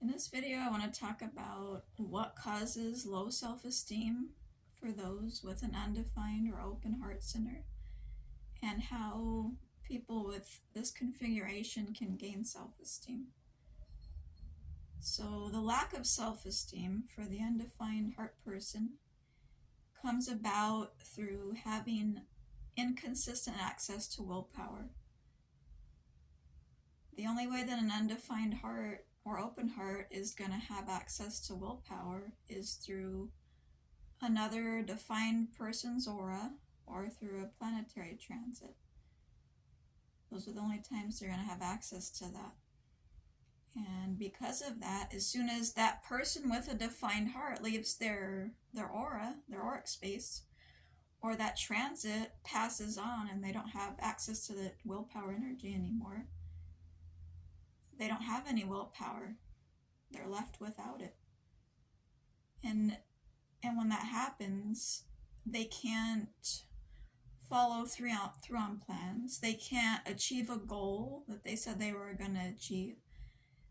In this video, I want to talk about what causes low self-esteem for those with an undefined or open heart center, and how people with this configuration can gain self-esteem. So the lack of self-esteem for the undefined heart person comes about through having inconsistent access to willpower. The only way that an undefined heart or open heart is going to have access to willpower is through another defined person's aura or through a planetary transit. Those are the only times they're going to have access to that. And because of that, as soon as that person with a defined heart leaves their aura, their auric space, or that transit passes on and they don't have access to the willpower energy anymore, they don't have any willpower. They're left without it. And when that happens, they can't follow through on plans. They can't achieve a goal that they said they were going to achieve.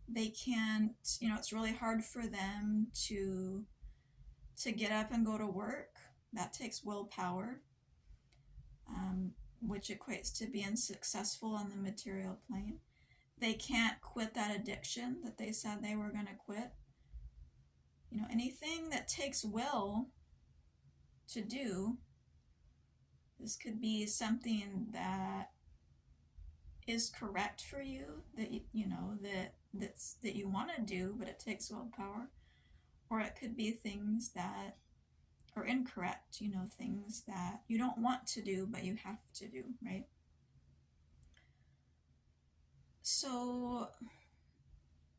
They can't, it's really hard for them to get up and go to work. That takes willpower, which equates to being successful on the material plane. They can't quit that addiction that they said they were going to quit. Anything that takes will to do, this could be something that is correct for you, that that you want to do, but it takes willpower. Or it could be things that are incorrect, things that you don't want to do, but you have to do, right? So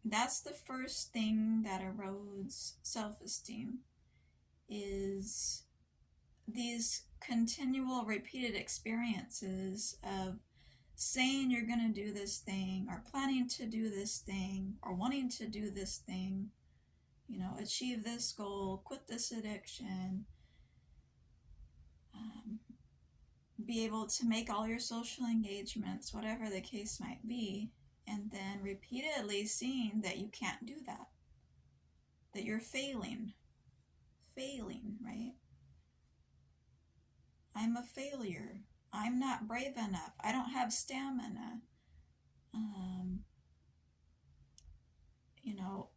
that's the first thing that erodes self-esteem, is these continual repeated experiences of saying you're going to do this thing, or planning to do this thing, or wanting to do this thing, achieve this goal, quit this addiction, be able to make all your social engagements, whatever the case might be, and then repeatedly seeing that you can't do that, that you're failing, right? I'm a failure. I'm not brave enough. I don't have stamina.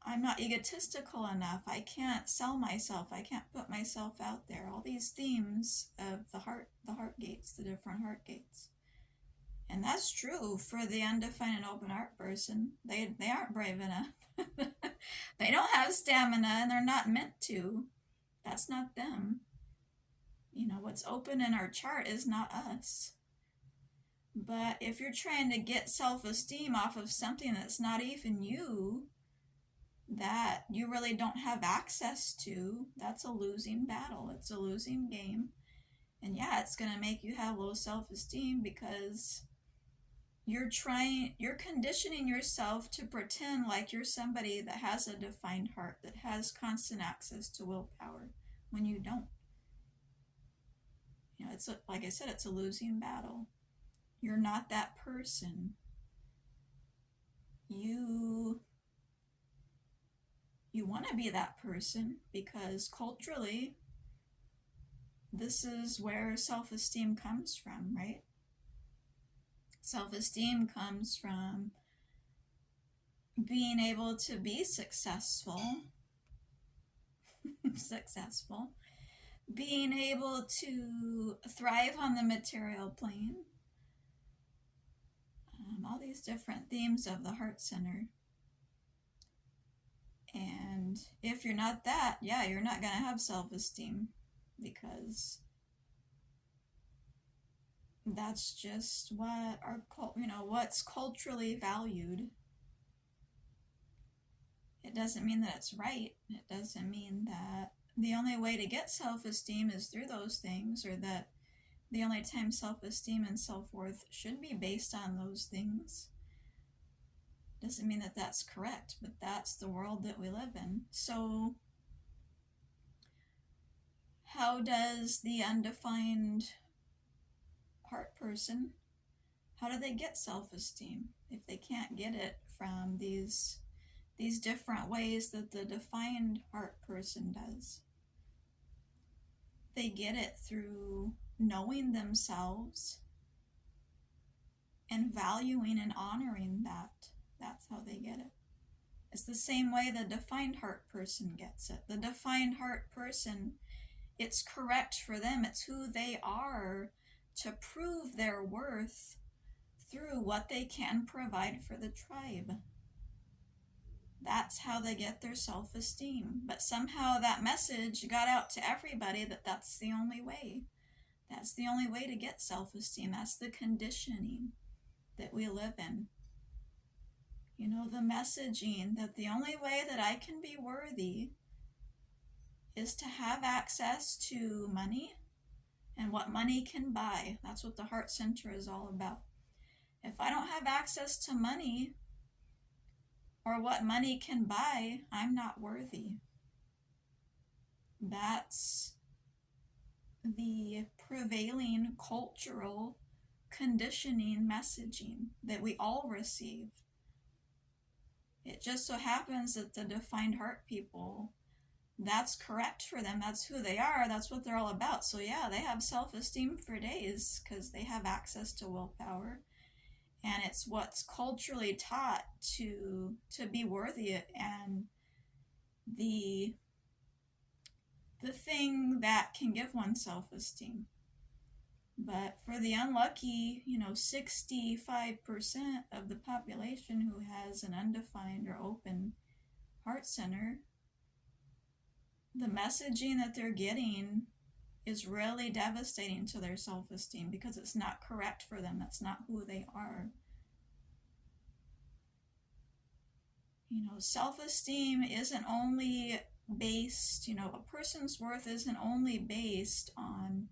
I'm not egotistical enough. I can't sell myself. I can't put myself out there. All these themes of the heart gates, the different heart gates. And that's true for the undefined and open heart person. They aren't brave enough. They don't have stamina, and they're not meant to. That's not them. What's open in our chart is not us. But if you're trying to get self-esteem off of something that's not even you, that you really don't have access to, that's a losing battle. It's a losing game. And yeah, it's going to make you have low self-esteem, because you're conditioning yourself to pretend like you're somebody that has a defined heart, that has constant access to willpower, when you don't. It's like I said, it's a losing battle. You're not that person. You want to be that person, because culturally, this is where self-esteem comes from, right? Self-esteem comes from being able to be successful, being able to thrive on the material plane, all these different themes of the heart center. And if you're not that, yeah, you're not going to have self-esteem, because that's just what what's culturally valued. It doesn't mean that it's right. It doesn't mean that the only way to get self-esteem is through those things, or that the only time self-esteem and self-worth should be based on those things. Doesn't mean that that's correct, but that's the world that we live in. So how does the undefined heart person, how do they get self-esteem if they can't get it from these these different ways that the defined heart person does. They get it through knowing themselves and valuing and honoring that. That's how they get it. It's the same way the defined heart person gets it. The defined heart person, it's correct for them. It's who they are to prove their worth through what they can provide for the tribe. That's how they get their self-esteem. But somehow that message got out to everybody that that's the only way. That's the only way to get self-esteem. That's the conditioning that we live in. You know, the messaging that the only way that I can be worthy is to have access to money and what money can buy. That's what the heart center is all about. If I don't have access to money or what money can buy, I'm not worthy. That's the prevailing cultural conditioning messaging that we all receive. It just so happens that the defined heart people, that's correct for them. That's who they are. That's what they're all about. So yeah, they have self-esteem for days because they have access to willpower. And it's what's culturally taught to be worthy, and the thing that can give one self-esteem. But for the unlucky, 65% of the population who has an undefined or open heart center, the messaging that they're getting is really devastating to their self-esteem because it's not correct for them. That's not who they are. Self-esteem isn't only based, a person's worth isn't only based on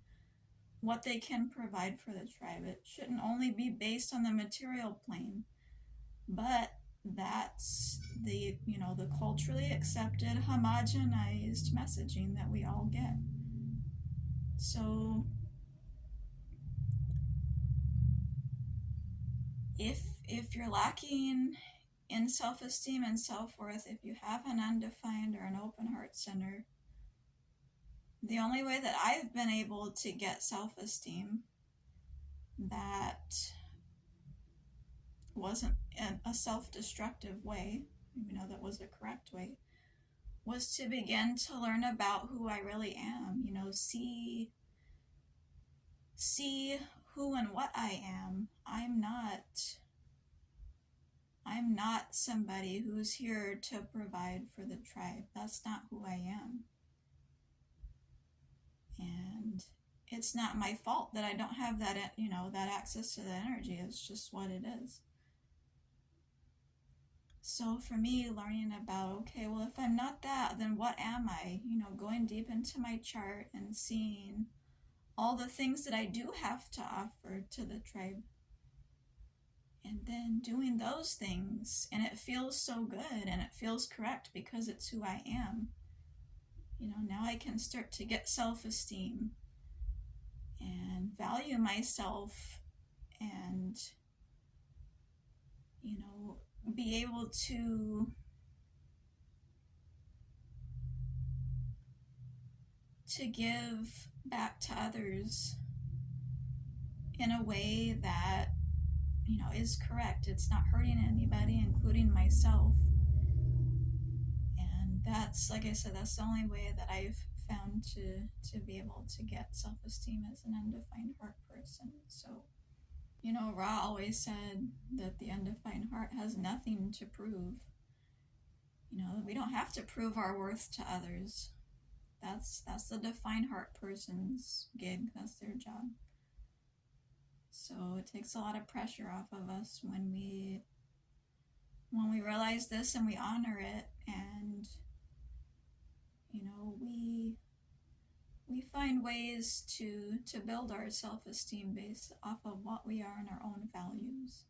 what they can provide for the tribe. It shouldn't only be based on the material plane, but that's the culturally accepted, homogenized messaging that we all get. So if you're lacking in self-esteem and self-worth, if you have an undefined or an open heart center, the only way that I've been able to get self-esteem that wasn't a self-destructive way, that was a correct way, was to begin to learn about who I really am, see who and what I am. I'm not somebody who's here to provide for the tribe. That's not who I am. And it's not my fault that I don't have that, that access to that energy. It's just what it is. So for me, learning about, okay, well, if I'm not that, then what am I? Going deep into my chart and seeing all the things that I do have to offer to the tribe. And then doing those things, and it feels so good and it feels correct because it's who I am. Now I can start to get self-esteem and value myself and, be able to give back to others in a way that, is correct. It's not hurting anybody, including myself. And that's, like I said, that's the only way that I've found to be able to get self-esteem as an undefined heart person. So, Ra always said that the undefined heart has nothing to prove. We don't have to prove our worth to others. That's the defined heart person's gig. That's their job. So it takes a lot of pressure off of us when we realize this and we honor it, and we find ways to build our self-esteem based off of what we are and our own values.